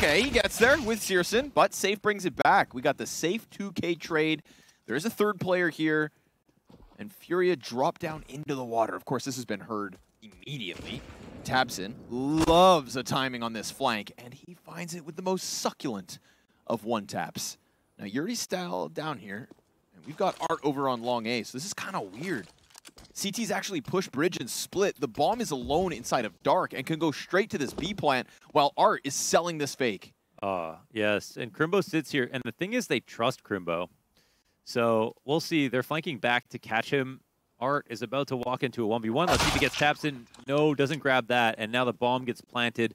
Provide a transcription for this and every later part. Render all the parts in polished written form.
Okay, he gets there with Searson, but Safe brings it back. We got the Safe 2K trade. There is a third player here, and FURIA dropped down into the water. Of course, this has been heard immediately. Tabson loves a timing on this flank, and he finds it with the most succulent of one-taps. Now, Yuri's style down here, and we've got Art over on long A, so this is kind of weird. CT's actually pushed bridge and split. The bomb is alone inside of Dark and can go straight to this B plant while Art is selling this fake. Yes, and Crimbo sits here, and the thing is they trust Crimbo. So we'll see. They're flanking back to catch him. Art is about to walk into a 1v1. Let's see if he gets taps in. No, doesn't grab that, and now the bomb gets planted.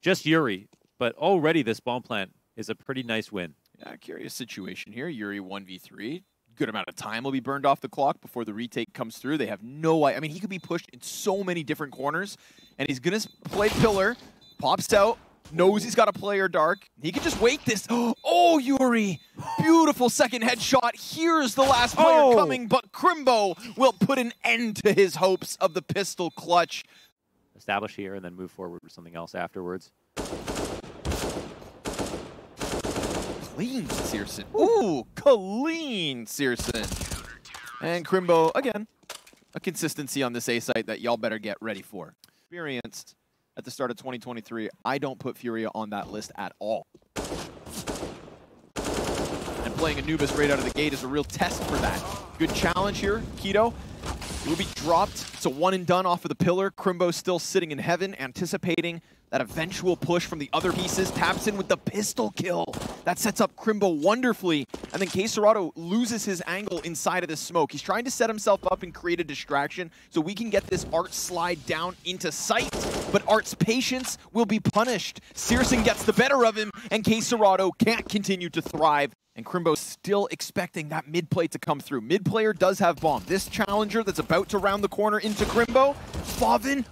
Just Yuri, but already this bomb plant is a pretty nice win. Yeah, curious situation here. Yuri 1v3. Good amount of time will be burned off the clock before the retake comes through. They have no idea. I mean, he could be pushed in so many different corners, and he's going to play pillar, pops out, knows he's got a player Dark. He can just wait this. Oh, Yuri! Beautiful second headshot. Here's the last player coming, but Crimbo will put an end to his hopes of the pistol clutch. Establish here and then move forward with something else afterwards. Clean Searson. Ooh, clean Searson. And Crimbo, again, a consistency on this A site that y'all better get ready for. Experienced at the start of 2023, I don't put FURIA on that list at all. And playing Anubis right out of the gate is a real test for that. Good challenge here, Keto. It will be dropped. It's a one and done off of the pillar. Crimbo still sitting in heaven, anticipating that eventual push from the other pieces. Taps in with the pistol kill. That sets up Crimbo wonderfully. And then Kserado loses his angle inside of this smoke. He's trying to set himself up and create a distraction so we can get this Art slide down into sight. But Art's patience will be punished. Searson gets the better of him, and Kserado can't continue to thrive. And Crimbo's still expecting that mid play to come through. Mid player does have bomb. This challenger that's about to round the corner into Crimbo. Favin,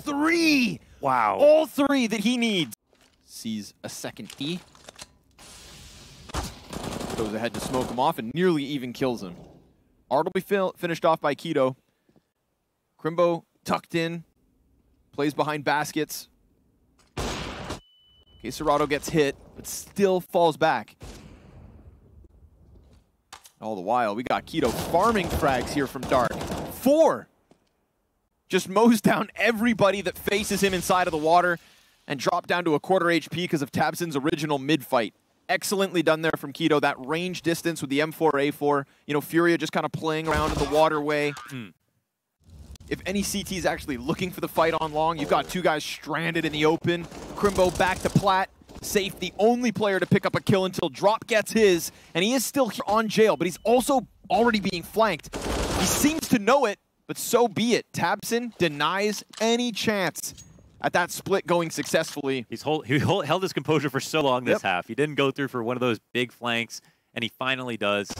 three! Wow. All three that he needs. Sees a second E. Goes ahead to smoke him off and nearly even kills him. Art will be finished off by Keto. Crimbo tucked in. Plays behind baskets. Kserado gets hit, but still falls back. All the while, we got Keto farming frags here from Dark. 4! Just mows down everybody that faces him inside of the water and dropped down to a quarter HP because of Tabson's original mid-fight. Excellently done there from Keto. That range distance with the M4A4. You know, FURIA just kind of playing around in the waterway. If any CT is actually looking for the fight on long, you've got two guys stranded in the open. Crimbo back to plat. Safe, the only player to pick up a kill until Drop gets his, and he is still on jail, but he's also already being flanked. He seems to know it, but so be it. Tabson denies any chance at that split going successfully. He held his composure for so long this half. He didn't go through for one of those big flanks, and he finally does.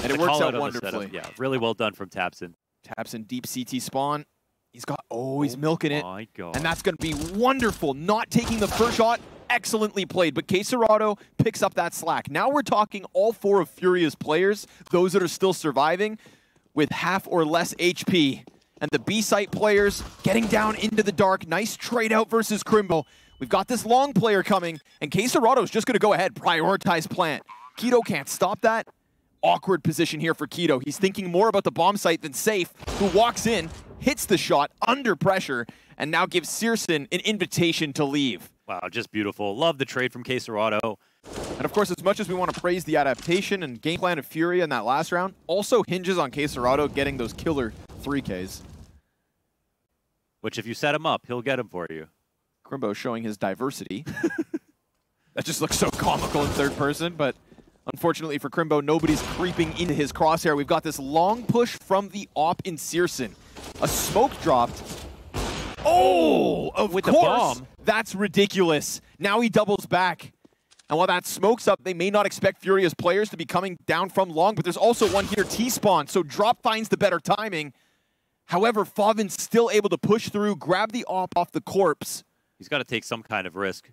And it works out wonderfully. Yeah, really well done from Tabson. Tabson deep CT spawn. He's got, he's milking it. My God. And that's going to be wonderful. Not taking the first shot. Excellently played, but Kserado picks up that slack. Now we're talking all 4 of FURIA's players, those that are still surviving, with half or less HP. And the B-site players getting down into the dark. Nice trade out versus Crimbo. We've got this long player coming, and Kserado is just going to go ahead, prioritize plant. Keto can't stop that. Awkward position here for Keto. He's thinking more about the bomb site than Safe, who walks in, hits the shot under pressure, and now gives Searson an invitation to leave. Wow, just beautiful. Love the trade from Kserado. And of course, as much as we want to praise the adaptation and game plan of FURIA in that last round, also hinges on Kserado getting those killer 3Ks. Which if you set him up, he'll get him for you. Crimbo showing his diversity. That just looks so comical in third person, but unfortunately for Crimbo, nobody's creeping into his crosshair. We've got this long push from the op in Searson. A smoke dropped. Of with course. The bomb. That's ridiculous. Now he doubles back. And while that smoke's up, they may not expect FURIA's players to be coming down from long, but there's also one here, T-spawn, so Drop finds the better timing. However, Favin's still able to push through, grab the op off the corpse. He's got to take some kind of risk.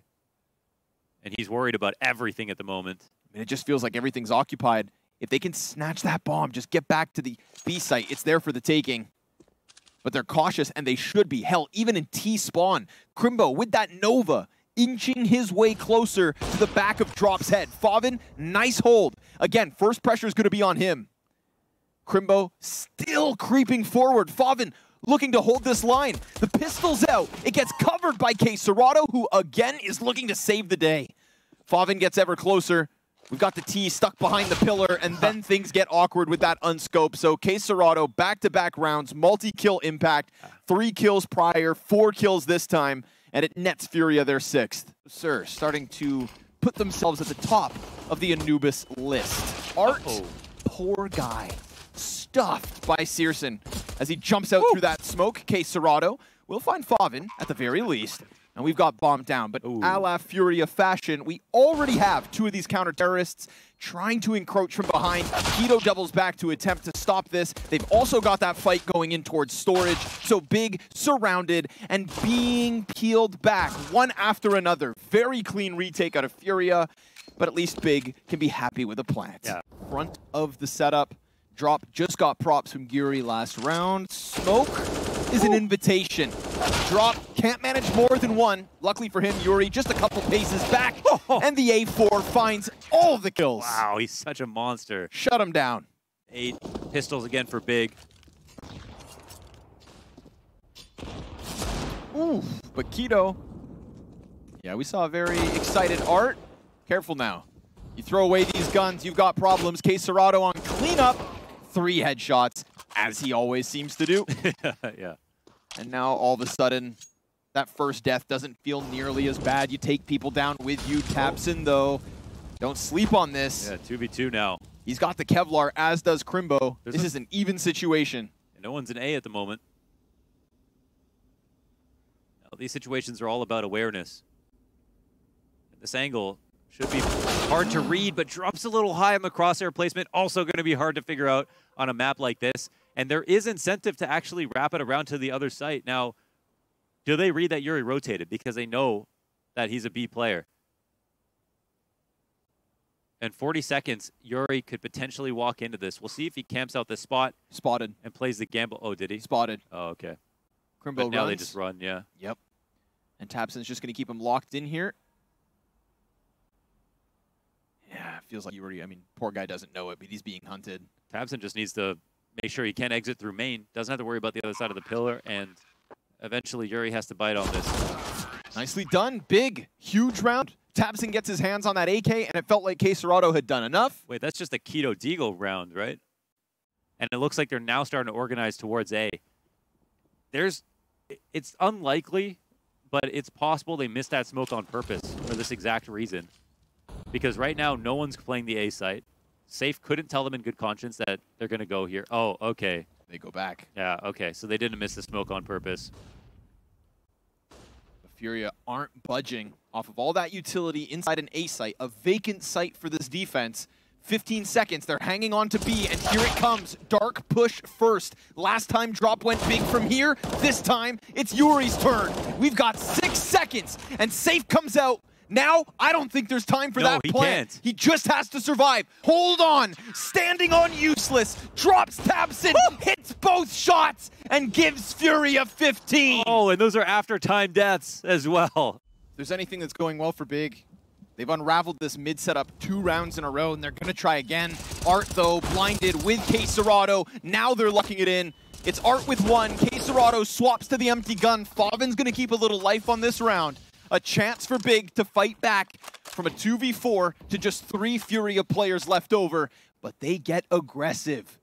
And he's worried about everything at the moment. I mean, it just feels like everything's occupied. If they can snatch that bomb, just get back to the B site, it's there for the taking. But they're cautious, and they should be. Hell, even in T-spawn, Crimbo with that Nova inching his way closer to the back of Drop's head. Favin, nice hold. Again, first pressure is going to be on him. Crimbo still creeping forward. Favin looking to hold this line. The pistol's out. It gets covered by Serato, who again is looking to save the day. Favin gets ever closer. We've got the T stuck behind the pillar, and then things get awkward with that unscope. So Serato, back-to-back rounds, multi-kill impact, 3 kills prior, 4 kills this time, and it nets FURIA their 6th. Sir, starting to put themselves at the top of the Anubis list. Art, poor guy, stuffed by Searson as he jumps out through that smoke. Serato will find Favin at the very least. And we've got bombed down, but a la FURIA fashion, we already have 2 of these counter-terrorists trying to encroach from behind. Keto doubles back to attempt to stop this. They've also got that fight going in towards storage, so Big surrounded and being peeled back one after another. Very clean retake out of FURIA, but at least Big can be happy with a plant. Yeah. Front of the setup. Drop just got props from Yuri last round. Smoke is an invitation. Drop can't manage more than one. Luckily for him, Yuri just a couple paces back, and the A4 finds all the kills. Wow, he's such a monster. Shut him down. 8 pistols again for Big. Ooh, but Keto. Yeah, we saw a very excited Art. Careful now. You throw away these guns, you've got problems. Serato on cleanup. 3 headshots, as he always seems to do. Yeah. And now, all of a sudden, that first death doesn't feel nearly as bad. You take people down with you. Tapson, though, don't sleep on this. Yeah, 2v2 now. He's got the Kevlar, as does Crimbo. This is an even situation. No one's an A at the moment. Now, these situations are all about awareness. And this angle should be hard to read, but drops a little high on the crosshair placement. Also going to be hard to figure out on a map like this. And there is incentive to actually wrap it around to the other site. Now, do they read that Yuri rotated? Because they know that he's a B player. In 40 seconds, Yuri could potentially walk into this. We'll see if he camps out this spot. Spotted. And plays the gamble. Oh, did he? Spotted. Oh, okay. Crimbo but now runs. They just run, yeah. Yep. And Tapson's just going to keep him locked in here. Yeah, it feels like Yuri, I mean, poor guy doesn't know it, but he's being hunted. Tapson just needs to make sure he can exit through main. Doesn't have to worry about the other side of the pillar, and eventually Yuri has to bite on this. Nicely done. Big, huge round. Tapson gets his hands on that AK, and it felt like Serato had done enough. Wait, that's just a Keto Deagle round, right? And it looks like they're now starting to organize towards A. It's unlikely, but it's possible they missed that smoke on purpose for this exact reason. Because right now, no one's playing the A site. Safe couldn't tell them in good conscience that they're going to go here. Oh, okay. They go back. Yeah, okay. So they didn't miss the smoke on purpose. The FURIA aren't budging off of all that utility inside an A site, a vacant site for this defense. 15 seconds, they're hanging on to B, and here it comes. Dark push first. Last time Drop went big from here. This time, it's Yuri's turn. We've got 6 seconds, and Safe comes out. Now, I don't think there's time for that plan. Can't. He just has to survive. Hold on. Standing on useless. Drops Tapson, hits both shots, and gives FURIA 15. Oh, and those are after-time deaths as well. If there's anything that's going well for Big, they've unraveled this mid setup 2 rounds in a row, and they're going to try again. Art, though, blinded with Serato. Now they're lucking it in. It's Art with 1. Serato swaps to the empty gun. Favin's going to keep a little life on this round. A chance for Big to fight back from a 2v4 to just 3 FURIA players left over, but they get aggressive.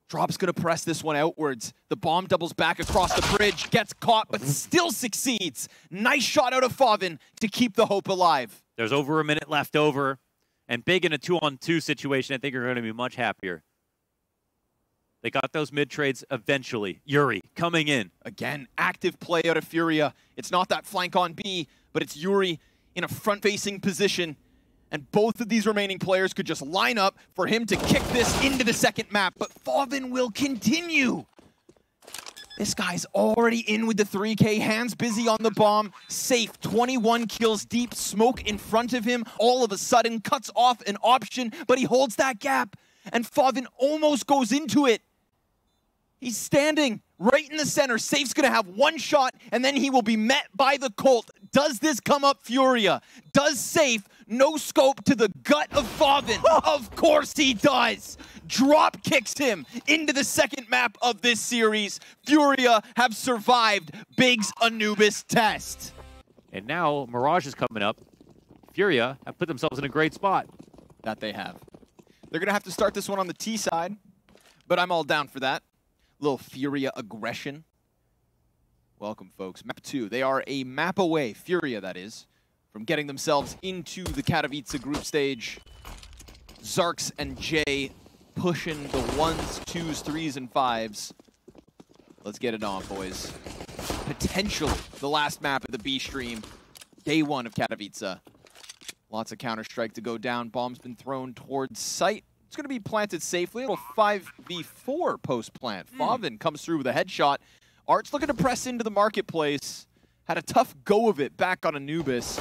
Drop's gonna press this one outwards. The bomb doubles back across the bridge, gets caught, but still succeeds. Nice shot out of Favin to keep the hope alive. There's over a minute left over, and Big in a 2-on-2 situation, I think are gonna be much happier. They got those mid-trades eventually. Yuri coming in. Again, active play out of FURIA. It's not that flank on B, but it's Yuri in a front-facing position. And both of these remaining players could just line up for him to kick this into the second map. But Favin will continue. This guy's already in with the 3K, hands busy on the bomb. Safe, 21 kills deep, smoke in front of him. All of a sudden, cuts off an option, but he holds that gap. And Favin almost goes into it. He's standing right in the center. Safe's gonna have 1 shot, and then he will be met by the Colt. Does this come up FURIA? Does Safe no scope to the gut of Favin? Of course he does. Drop kicks him into the second map of this series. FURIA have survived Big's Anubis test. And now Mirage is coming up. FURIA have put themselves in a great spot. That they have. They're going to have to start this one on the T side, but I'm all down for that. Little FURIA aggression. Welcome, folks. Map 2. They are a map away, FURIA that is, from getting themselves into the Katowice group stage. Zarks and Jay pushing the 1s, 2s, 3s, and 5s. Let's get it on, boys. Potentially the last map of the B stream. Day 1 of Katowice. Lots of Counter-Strike to go down. Bomb's been thrown towards site. It's going to be planted safely. It'll 5v4 post-plant. Favin comes through with a headshot. Art's looking to press into the marketplace. Had a tough go of it back on Anubis.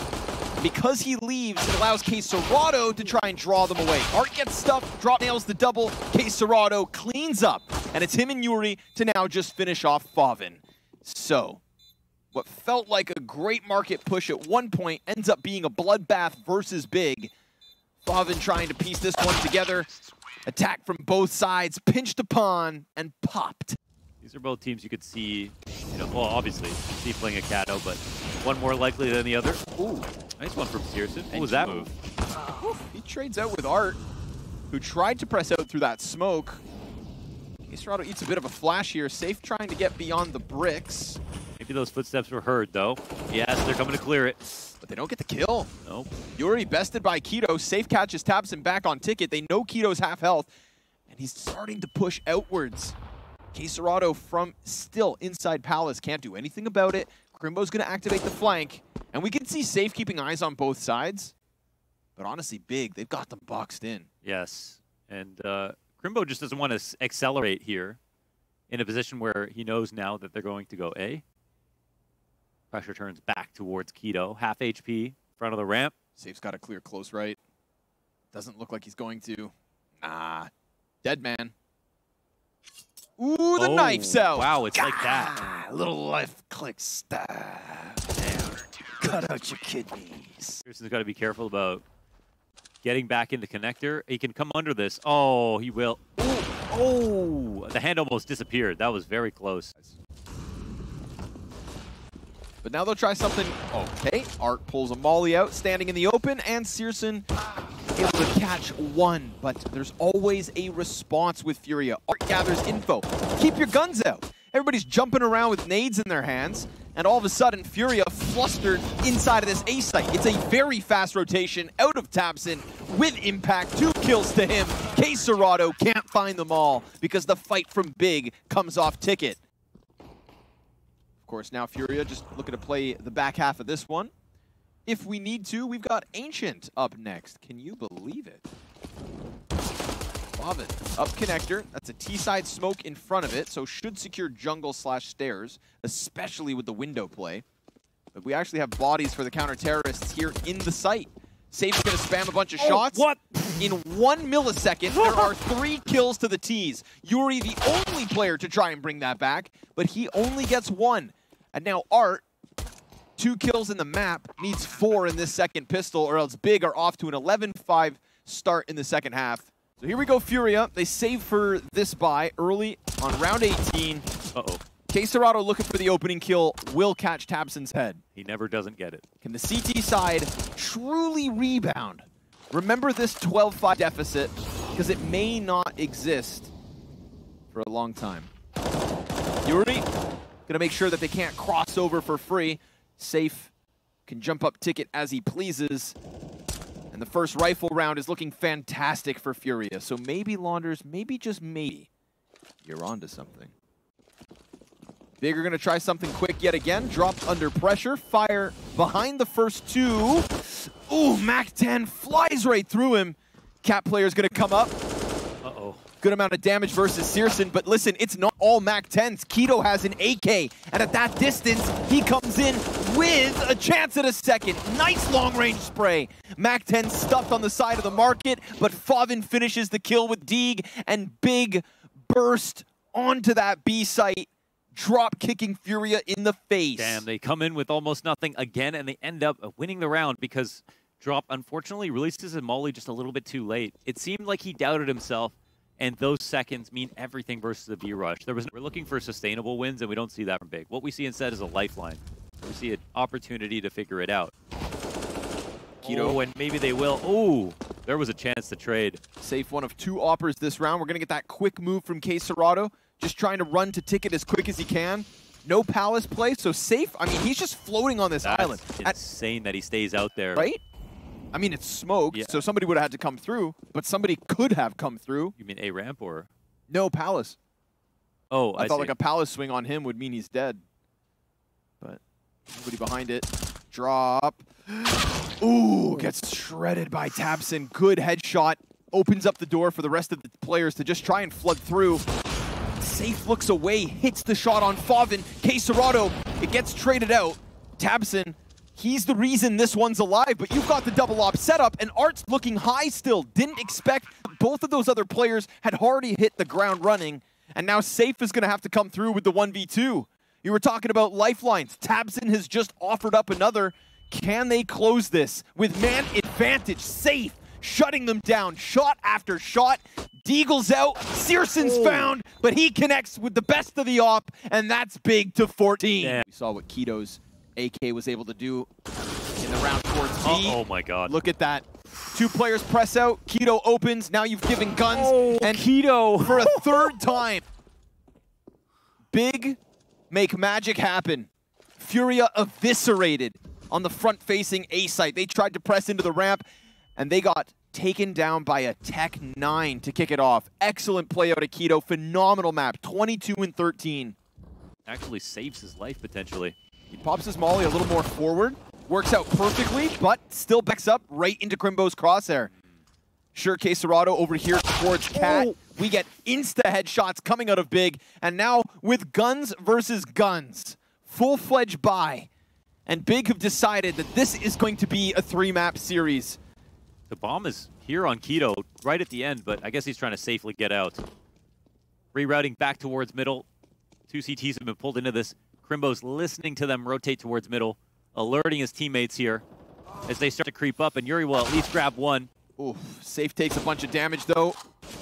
Because he leaves, it allows Katowice to try and draw them away. Art gets stuffed, drop nails the double. Katowice cleans up. And it's him and Yuri to now just finish off Favin. So, what felt like a great market push at one point ends up being a bloodbath versus Big. Favin trying to piece this one together. Attack from both sides, pinched upon, and popped. These are both teams you could see, well, obviously, see playing a Kato, but one more likely than the other. Ooh, nice one from Searson. What was that move? He trades out with Art, who tried to press out through that smoke. Katowice eats a bit of a flash here. Safe trying to get beyond the bricks. Maybe those footsteps were heard, though. Yes, they're coming to clear it. But they don't get the kill. Nope. Yuri bested by Keto. Safe catches, taps him back on Ticket. They know Keto's half health, and he's starting to push outwards. Katowice from still inside Palace. Can't do anything about it. Crimbo's going to activate the flank, and we can see Safe keeping eyes on both sides. But honestly, Big, they've got them boxed in. Yes, and Crimbo just doesn't want to accelerate here in a position where he knows now that they're going to go A. Pressure turns back towards Keto. Half HP, front of the ramp. Safe's got a clear close right. Doesn't look like he's going to. Nah. Dead man. Ooh, the knife's out. Wow, it's like that. Little left click stab. Cut out your kidneys. Pearson's got to be careful about getting back into connector. He can come under this. Oh, he will. Ooh. Oh, the hand almost disappeared. That was very close. But now they'll try something. Okay, Art pulls a molly out, standing in the open, and Searson able to catch one. But there's always a response with FURIA. Art gathers info. Keep your guns out. Everybody's jumping around with nades in their hands, and all of a sudden, FURIA flustered inside of this A site. It's a very fast rotation out of Tabson with impact. 2 kills to him. Katowice can't find them all because the fight from Big comes off Ticket. Of course, now FURIA just looking to play the back half of this one. If we need to, we've got Ancient up next. Can you believe it? Love it. Up connector. That's a T-side smoke in front of it, so should secure jungle/stairs, especially with the window play. But we actually have bodies for the counter-terrorists here in the site. Safe's going to spam a bunch of shots. What? In 1 millisecond, there are 3 kills to the T's. Yuri, the only player to try and bring that back, but he only gets 1. And now Art, 2 kills in the map, needs 4 in this second pistol, or else Big are off to an 11-5 start in the second half. So here we go, FURIA. They save for this buy early on round 18. Uh-oh. Katowice looking for the opening kill, will catch Tabson's head. He never doesn't get it. Can the CT side truly rebound? Remember this 12-5 deficit, because it may not exist for a long time. Yuri, gonna make sure that they can't cross over for free. Safe can jump up Ticket as he pleases. And the first rifle round is looking fantastic for FURIA. So maybe, Launders, maybe just maybe, you're onto something. Big are going to try something quick yet again. Dropped under pressure. Fire behind the first 2. Ooh, Mac-10 flies right through him. Cat player's going to come up. Uh-oh. Good amount of damage versus Searson, but listen, it's not all Mac-10s. Keto has an AK, and at that distance, he comes in with a chance at a second. Nice long-range spray. Mac-10 stuffed on the side of the market, but Favin finishes the kill with Deeg, and Big burst onto that B site. drop kicking FURIA in the face. Damn, they come in with almost nothing again, and they end up winning the round because Drop, unfortunately, releases his molly just a little bit too late. It seemed like he doubted himself, and those seconds mean everything versus the V-Rush. We're looking for sustainable wins, and we don't see that from Big. What we see instead is a lifeline. We see an opportunity to figure it out. Keto. And maybe they will. Oh, there was a chance to trade. Safe one of 2 oppers this round. We're going to get that quick move from Katowice. Just trying to run to ticket as quick as he can. No Palace play, so Safe, I mean, he's just floating on this island. It's insane that he stays out there. Right? I mean, it's smoked, so somebody would have had to come through, but somebody could have come through. You mean A ramp or? No, Palace. Oh, I thought like a Palace swing on him would mean he's dead. But nobody behind it. Drop. Ooh, gets shredded by tabseN. Good headshot. Opens up the door for the rest of the players to just try and flood through. Safe looks away, hits the shot on FUVN. Katowice, it gets traded out. tabseN, he's the reason this one's alive, but you've got the double op setup, and Art's looking high still. Didn't expect both of those other players had already hit the ground running, and now Safe is going to have to come through with the 1v2. You were talking about lifelines. tabseN has just offered up another. Can they close this with man advantage? Safe shutting them down, shot after shot. Deagle's out, Searson's found, but he connects with the best of the op, and that's big to 14. Damn. We saw what Keto's AK was able to do in the round towards B. Oh my god. Look at that. 2 players press out, Keto opens, now you've given guns, and Keto for a 3rd time. Big make magic happen. FURIA eviscerated on the front-facing A site. They tried to press into the ramp, and they got taken down by a Tech 9 to kick it off. Excellent play out of Keto. Phenomenal map. 22 and 13. Actually saves his life potentially. He pops his molly a little more forward. Works out perfectly, but still backs up right into Crimbo's crosshair. Sure, Katowice over here towards Cat. We get insta headshots coming out of Big. And now with guns versus guns. Full-fledged buy. And Big have decided that this is going to be a 3-map series. The bomb is here on Keto right at the end, but I guess he's trying to safely get out. Rerouting back towards middle. 2 CTs have been pulled into this. Crimbo's listening to them rotate towards middle, alerting his teammates here as they start to creep up, and Yuri will at least grab one. Oof, Safe takes a bunch of damage though.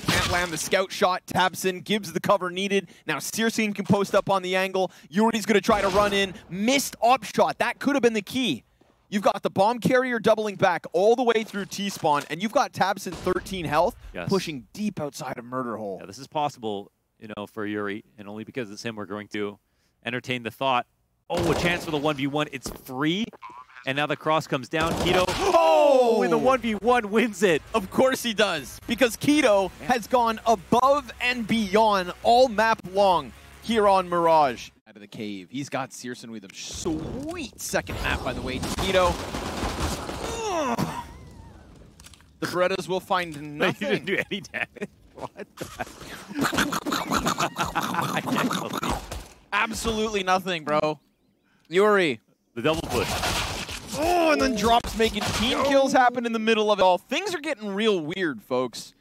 Can't land the scout shot. tabseN gives the cover needed. Now Searson can post up on the angle. Yuri's going to try to run in. Missed op shot. That could have been the key. You've got the bomb carrier doubling back all the way through T-spawn, and you've got tabseN 13 health, pushing deep outside of murder hole. Yeah, this is possible, you know, for Yuri, and only because it's him we're going to entertain the thought. Oh, a chance for the 1v1. It's free, and now the cross comes down. Keto, in the 1v1 wins it. Of course he does, because Keto has gone above and beyond all map long here on Mirage. Out of the cave. He's got Searson with him. Sweet second map, by the way, to Keto. The Berettas will find nothing. He didn't do any damage. What the? Absolutely nothing, bro. Yuri. The double push. Oh, and then drops making team kills happen in the middle of it all. Things are getting real weird, folks.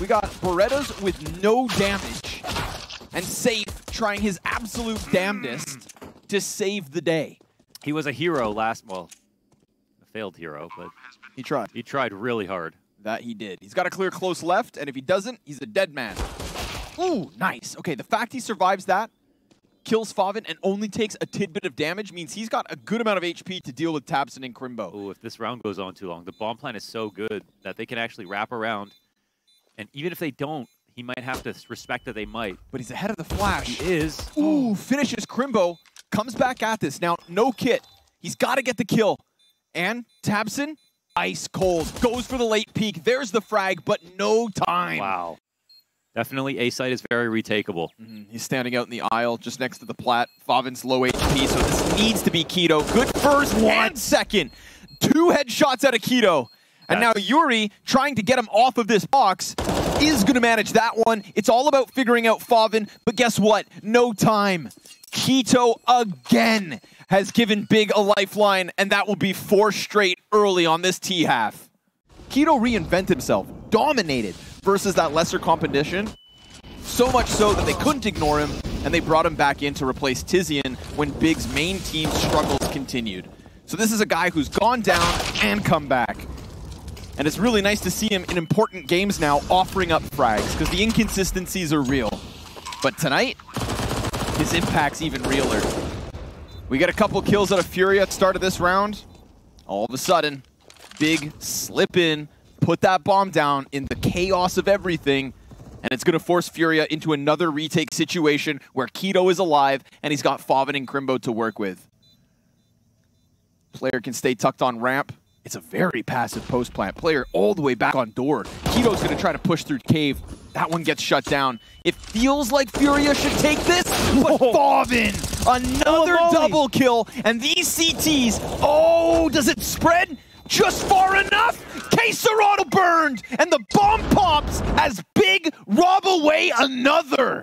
We got Berettas with no damage. And Safe trying his absolute damnedest to save the day. He was a hero well, a failed hero, but he tried. He tried really hard. That he did. He's got to clear close left, and if he doesn't, he's a dead man. Ooh, nice. Okay, the fact he survives that, kills FUVN, and only takes a tidbit of damage means he's got a good amount of HP to deal with tabseN and Crimbo. Ooh, if this round goes on too long, the bomb plan is so good that they can actually wrap around, and even if they don't, he might have to respect that they might. But he's ahead of the flash. He is. Ooh, finishes Crimbo. Comes back at this. Now, no kit. He's got to get the kill. And tabseN, ice cold. Goes for the late peek. There's the frag, but no time. Wow. Definitely A site is very retakeable. He's standing out in the aisle just next to the plat. FUVN's low HP, so this needs to be Keto. Good first and second. 2 headshots out of Keto. And now Yuri, trying to get him off of this box, is going to manage that one. It's all about figuring out FUVN, but guess what? No time. Keto again has given Big a lifeline, and that will be 4 straight early on this T-half. Keto reinvented himself, dominated versus that lesser competition, so much so that they couldn't ignore him, and and they brought him back in to replace Tizian when Big's main team struggles continued. So this is a guy who's gone down and come back. And it's really nice to see him in important games now offering up frags, because the inconsistencies are real. But tonight, his impact's even realer. We get a couple kills out of FURIA at the start of this round. All of a sudden, Big slip in, put that bomb down in the chaos of everything, and it's going to force FURIA into another retake situation where Keto is alive, and he's got Favin and Crimbo to work with. Player can stay tucked on ramp. It's a very passive post plant. Player all the way back on door. Keto's going to try to push through cave. That one gets shut down. It feels like FURIA should take this, but Favin, another double kill, and these CTs, oh, does it spread just far enough? K-Serrano burned, and the bomb pops as Big rob away another.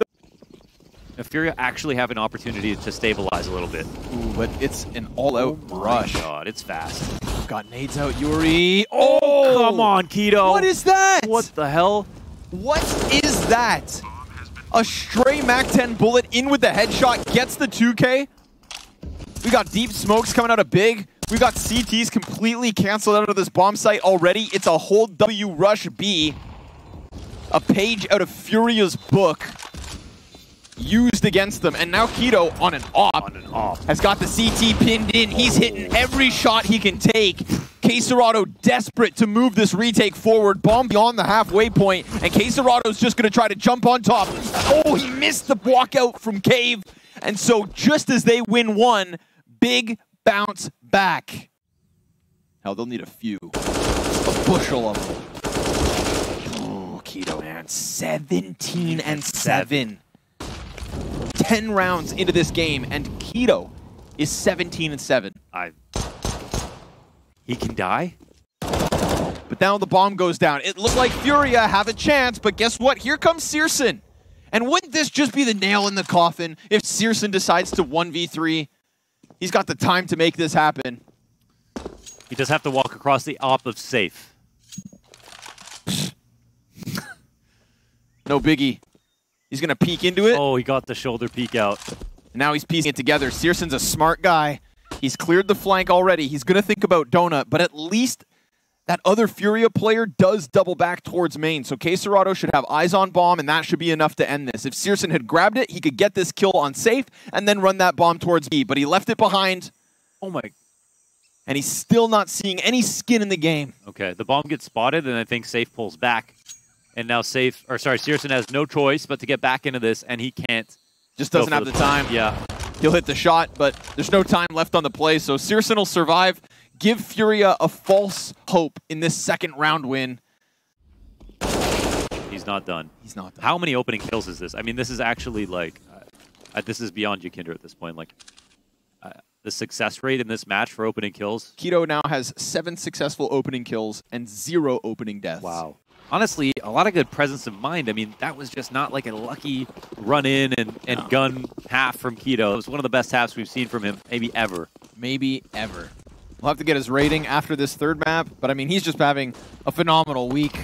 Now, FURIA actually have an opportunity to stabilize a little bit. Ooh, but it's an all-out rush. Oh my god, it's fast. Got nades out, Yuri. Oh, come on, Keto. What is that? What the hell? What is that? A stray MAC-10 bullet in with the headshot, gets the 2K. We got deep smokes coming out of Big. We got CTs completely canceled out of this bomb site already. It's a whole W rush B. A page out of FURIA's book used against them. And now Keto on an op has got the CT pinned in. He's hitting every shot he can take. K-Serrano desperate to move this retake forward. Bomb beyond the halfway point. And K-Serrano's just going to try to jump on top. Oh, he missed the walkout from Cave. And so just as they win one, Big bounce back. Hell, they'll need a few. A bushel of them. Oh, Keto, man. 17-7. 10 rounds into this game, and Keto is 17-7. He can die? But now the bomb goes down. It looked like FURIA have a chance, but guess what? Here comes Searson. And wouldn't this just be the nail in the coffin if Searson decides to 1v3? He's got the time to make this happen. He does have to walk across the op of safe. No biggie. He's going to peek into it. Oh, he got the shoulder peek out. And now he's piecing it together. Searson's a smart guy. He's cleared the flank already. He's going to think about Donut, but at least that other FURIA player does double back towards main. So K-Serrano should have eyes on bomb, and that should be enough to end this. If Searson had grabbed it, he could get this kill on safe and then run that bomb towards B. But he left it behind. Oh my. And he's still not seeing any skin in the game. Okay, the bomb gets spotted, and I think safe pulls back. And now Searson has no choice but to get back into this, and he can't. Just doesn't have the time. Yeah. He'll hit the shot, but there's no time left on the play, so Searson will survive. Give FURIA a false hope in this second round win. He's not done. He's not done. How many opening kills is this? I mean, this is actually like, this is beyond Jakinder at this point. Like, the success rate in this match for opening kills. Keto now has 7 successful opening kills and 0 opening deaths. Wow. Honestly, a lot of good presence of mind. I mean, that was just not like a lucky run in and gun half from Keto. It was one of the best halves we've seen from him, maybe ever. Maybe ever. We'll have to get his rating after this third map, but I mean, he's just having a phenomenal week.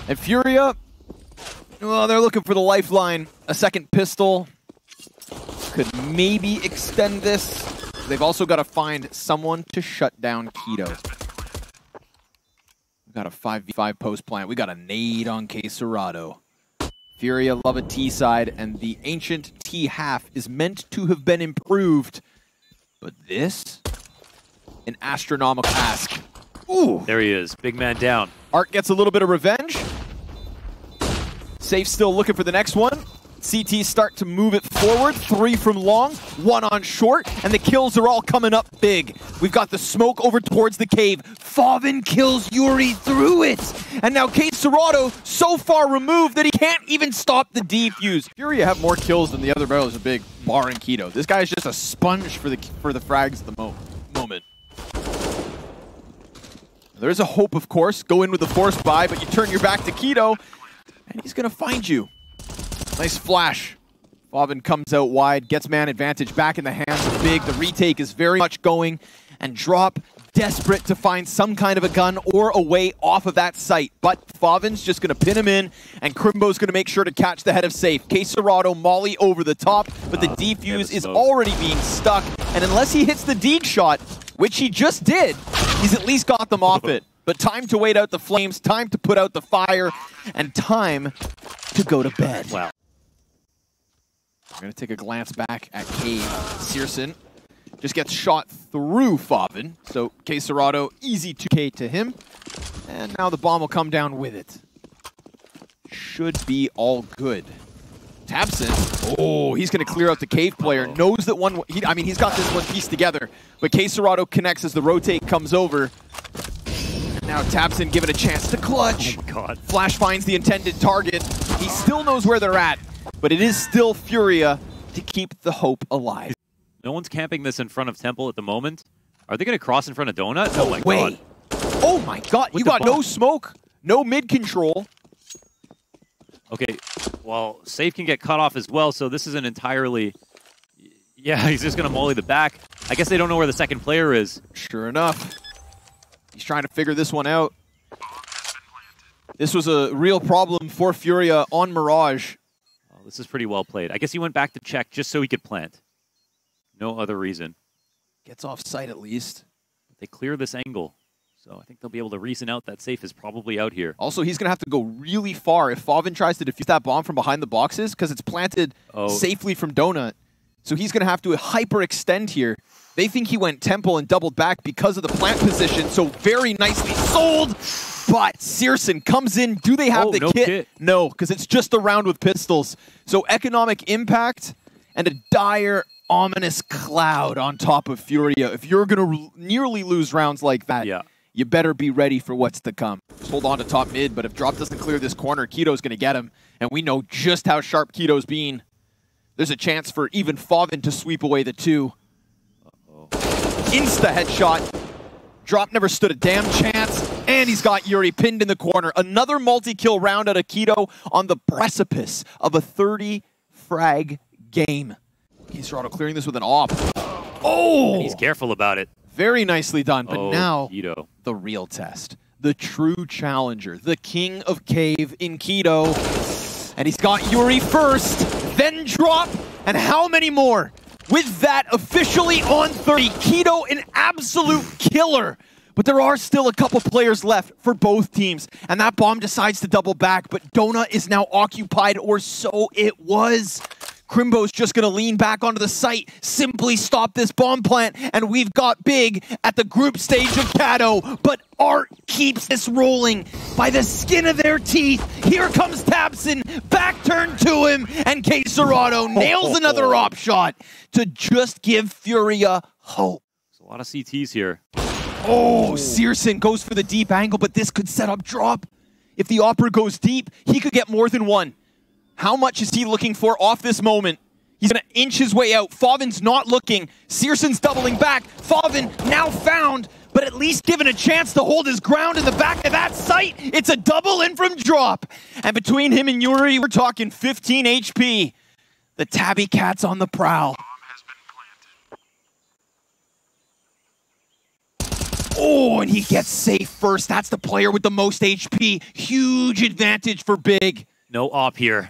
And FURIA, well, they're looking for the lifeline. A second pistol could maybe extend this. They've also got to find someone to shut down Keto. We got a 5v5 post plant. We got a nade on K-Serrano. FURIA love a T side, and the ancient T half is meant to have been improved. But this, an astronomical ask. Ooh. There he is, big man down. Art gets a little bit of revenge. Safe still looking for the next one. CTs start to move it forward. 3 from long, 1 on short, and the kills are all coming up big. We've got the smoke over towards the cave. Favin kills Yuri through it. And now K-Serrano so far removed that he can't even stop the defuse. FURIA have more kills than the other barrels of Big, barring Keto. This guy is just a sponge for the frags at the moment. There's a hope, of course. Go in with the forced buy, but you turn your back to Keto, and he's going to find you. Nice flash. Favin comes out wide, gets man advantage back in the hands of Big. The retake is very much going, and Drop desperate to find some kind of a gun or a way off of that site. But Favin's just going to pin him in, and Crimbo's going to make sure to catch the head of safe. Quesarado molly over the top, but the defuse is already being stuck. And unless he hits the deed shot, which he just did, he's at least got them off it. But time to wait out the flames, time to put out the fire, and time to go to bed. Wow. We're going to take a glance back at Cave. Searson just gets shot through Favin. So Quesarado, easy 2K to him. And now the bomb will come down with it. Should be all good. tabseN, oh, he's going to clear out the Cave player. Knows that he's got this one piece together. But Quesarado connects as the rotate comes over. Now tabseN given a chance to clutch. Oh my God. Flash finds the intended target. He still knows where they're at, but it is still FURIA to keep the hope alive. No one's camping this in front of Temple at the moment. Are they going to cross in front of Donut? Oh my God. Oh my God. You got no smoke, no mid control. Okay, well, Safe can get cut off as well, so this isn't entirely... Yeah, he's just going to molly the back. I guess they don't know where the second player is. Sure enough. He's trying to figure this one out. This was a real problem for FURIA on Mirage. Oh, this is pretty well played. I guess he went back to check just so he could plant. No other reason. Gets off site at least. They clear this angle, so I think they'll be able to reason out that Safe is probably out here. Also, he's going to have to go really far if Favin tries to defuse that bomb from behind the boxes, because it's planted safely from Donut. So he's going to have to hyperextend here. They think he went Temple and doubled back because of the plant position, so very nicely sold. But Searson comes in. Do they have the kit? No, because it's just a round with pistols. So economic impact and a dire, ominous cloud on top of FURIA. If you're going to nearly lose rounds like that, you better be ready for what's to come. Just hold on to top mid, but if Drop doesn't clear this corner, Keto's going to get him. And we know just how sharp Keto's been. There's a chance for even Favin to sweep away the two. Insta headshot. Drop never stood a damn chance. And he's got Yuri pinned in the corner. Another multi-kill round out of Keto on the precipice of a 30-frag game. Quesarado clearing this with an op. Oh! And he's careful about it. Very nicely done. But now, Keto. The real test. The true challenger. The king of Cave in Keto. And he's got Yuri first, then Drop, and how many more? With that officially on 30, Keto an absolute killer. But there are still a couple players left for both teams. And that bomb decides to double back, but Donut is now occupied, or so it was. Crimbo's just going to lean back onto the site, simply stop this bomb plant, and we've got big at the group stage of Kato. But Art keeps this rolling by the skin of their teeth. Here comes tabseN, back turn to him, and Quesarado nails another op shot to just give FURIA hope. There's a lot of CTs here. Oh, Searson goes for the deep angle, but this could set up Drop. If the Opera goes deep, he could get more than one. How much is he looking for off this moment? He's going to inch his way out. Favin's not looking. Searson's doubling back. Favin now found, but at least given a chance to hold his ground in the back of that site. It's a double in from Drop. And between him and Yuri, we're talking 15 HP. The Tabby Cat's on the prowl. Oh, and he gets safe first. That's the player with the most HP. Huge advantage for Big. No op here.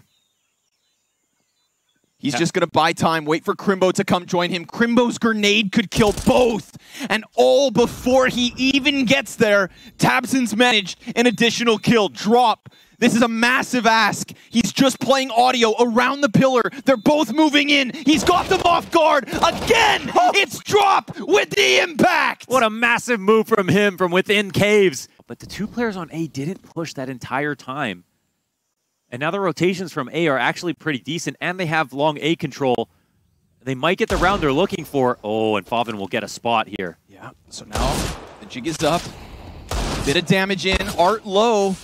He's just going to buy time, wait for Crimbo to come join him. Crimbo's grenade could kill both. And all before he even gets there, tabseN's managed an additional kill. Drop. This is a massive ask. He's just playing audio around the pillar. They're both moving in. He's got them off guard. Again, it's Drop with the impact. What a massive move from him from within caves. But the two players on A didn't push that entire time. And now the rotations from A are actually pretty decent, and they have long A control. They might get the round they're looking for. Oh, and Favin will get a spot here. Yeah, so now the jig is up. Bit of damage in, Art low.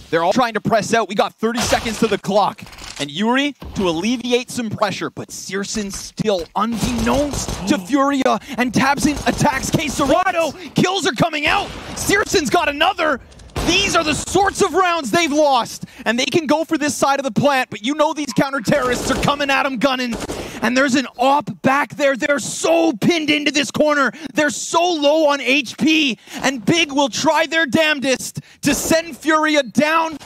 They're all trying to press out. We got 30 seconds to the clock. And Yuri to alleviate some pressure, but Searson still unbeknownst to FURIA, and tabseN attacks Quesarado. Kills are coming out. Searson's got another. These are the sorts of rounds they've lost, and they can go for this side of the plant, but you know these counter-terrorists are coming at them gunning. and there's an op back there. They're so pinned into this corner. They're so low on HP, and Big will try their damnedest to send FURIA down.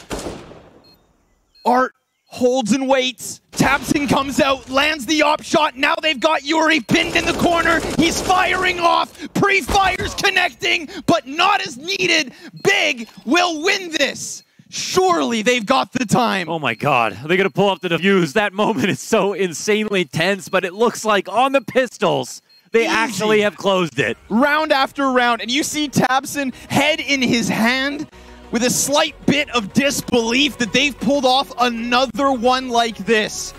Art holds and waits. tabseN comes out, lands the op shot. Now they've got Yuri pinned in the corner. He's firing off. Pre-fires connecting, but not as needed. Big will win this. Surely they've got the time. Oh my god, they're gonna pull up the defuse. That moment is so insanely tense, but it looks like on the pistols, they actually have closed it. Round after round, and you see tabseN head in his hand with a slight bit of disbelief that they've pulled off another one like this.